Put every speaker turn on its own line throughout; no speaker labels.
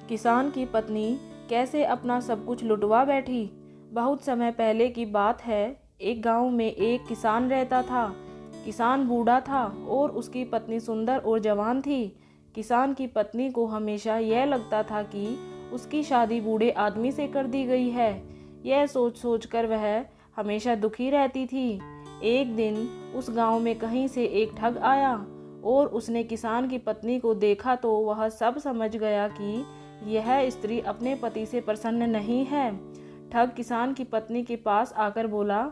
किसान की पत्नी कैसे अपना सब कुछ लुटवा बैठी। बहुत समय पहले की बात है। एक गांव में एक किसान रहता था। किसान बूढ़ा था और उसकी पत्नी सुंदर और जवान थी। किसान की पत्नी को हमेशा यह लगता था कि उसकी शादी बूढ़े आदमी से कर दी गई है। यह सोच सोच कर वह हमेशा दुखी रहती थी। एक दिन उस गांव में कहीं से एक ठग आया और उसने किसान की पत्नी को देखा तो वह सब समझ गया कि यह स्त्री अपने पति से प्रसन्न नहीं है। ठग किसान की पत्नी के पास आकर बोला,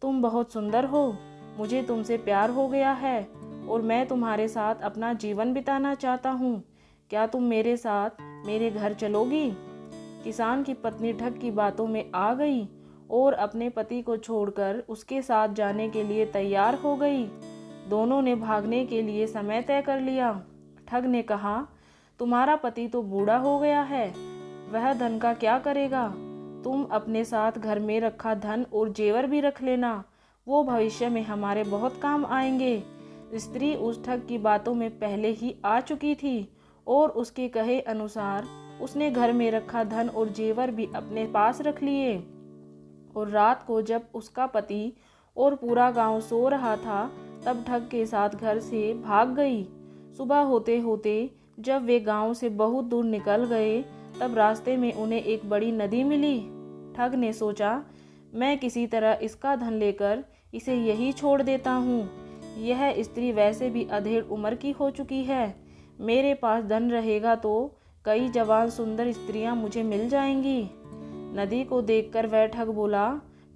तुम बहुत सुंदर हो, मुझे तुमसे प्यार हो गया है और मैं तुम्हारे साथ अपना जीवन बिताना चाहता हूँ। क्या तुम मेरे साथ मेरे घर चलोगी? किसान की पत्नी ठग की बातों में आ गई और अपने पति को छोड़कर उसके साथ जाने के लिए तैयार हो गई। दोनों ने भागने के लिए समय तय कर लिया। ठग ने कहा, तुम्हारा पति तो बूढ़ा हो गया है, वह धन का क्या करेगा? तुम अपने साथ घर में रखा धन और जेवर भी रख लेना, वो भविष्य में हमारे बहुत काम आएंगे। स्त्री उस ठग की बातों में पहले ही आ चुकी थी और उसके कहे अनुसार उसने घर में रखा धन और जेवर भी अपने पास रख लिए। और रात को जब उसका पति और पूरा गांव सो रहा था तब ठग के साथ घर से भाग गई। सुबह होते होते जब वे गांव से बहुत दूर निकल गए तब रास्ते में उन्हें एक बड़ी नदी मिली। ठग ने सोचा, मैं किसी तरह इसका धन लेकर इसे यही छोड़ देता हूँ। यह स्त्री वैसे भी अधेड़ उम्र की हो चुकी है, मेरे पास धन रहेगा तो कई जवान सुंदर स्त्रियां मुझे मिल जाएंगी। नदी को देखकर वह ठग बोला,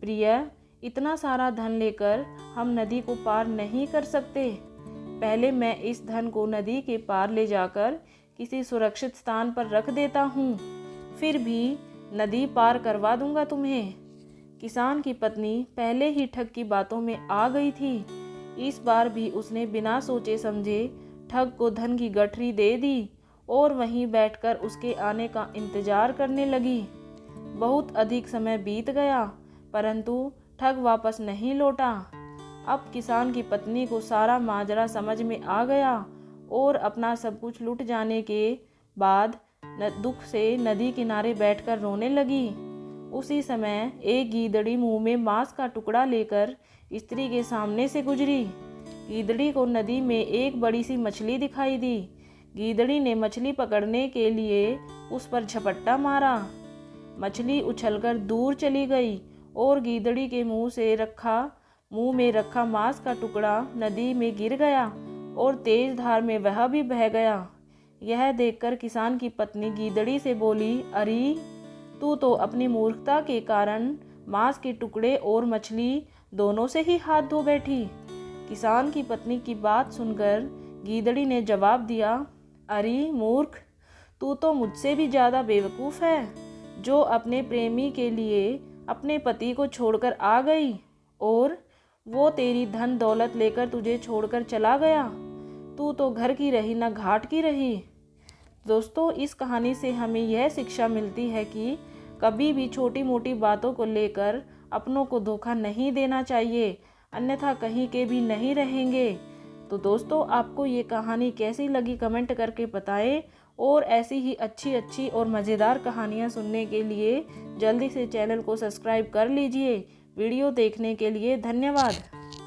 प्रिय, इतना सारा धन लेकर हम नदी को पार नहीं कर सकते। पहले मैं इस धन को नदी के पार ले जाकर किसी सुरक्षित स्थान पर रख देता हूँ, फिर भी नदी पार करवा दूंगा तुम्हें। किसान की पत्नी पहले ही ठग की बातों में आ गई थी। इस बार भी उसने बिना सोचे समझे ठग को धन की गठरी दे दी और वहीं बैठकर उसके आने का इंतजार करने लगी। बहुत अधिक समय बीत गया परंतु ठग वापस नहीं लौटा। अब किसान की पत्नी को सारा माजरा समझ में आ गया और अपना सब कुछ लूट जाने के बाद दुख से नदी किनारे बैठकर रोने लगी। उसी समय एक गीदड़ी मुंह में मांस का टुकड़ा लेकर स्त्री के सामने से गुजरी। गीदड़ी को नदी में एक बड़ी सी मछली दिखाई दी। गीदड़ी ने मछली पकड़ने के लिए उस पर झपट्टा मारा। मछली उछलकर दूर चली गई और गीदड़ी के मुंह में रखा मांस का टुकड़ा नदी में गिर गया और तेज धार में वह भी बह गया। यह देखकर किसान की पत्नी गीदड़ी से बोली, अरे तू तो अपनी मूर्खता के कारण मांस के टुकड़े और मछली दोनों से ही हाथ धो बैठी। किसान की पत्नी की बात सुनकर गीदड़ी ने जवाब दिया, अरे मूर्ख, तू तो मुझसे भी ज़्यादा बेवकूफ़ है, जो अपने प्रेमी के लिए अपने पति को छोड़कर आ गई और वो तेरी धन दौलत लेकर तुझे छोड़कर चला गया। तू तो घर की रही ना घाट की रही। दोस्तों, इस कहानी से हमें यह शिक्षा मिलती है कि कभी भी छोटी मोटी बातों को लेकर अपनों को धोखा नहीं देना चाहिए, अन्यथा कहीं के भी नहीं रहेंगे। तो दोस्तों, आपको ये कहानी कैसी लगी कमेंट करके बताएं और ऐसी ही अच्छी और मज़ेदार कहानियाँ सुनने के लिए जल्दी से चैनल को सब्सक्राइब कर लीजिए। वीडियो देखने के लिए धन्यवाद।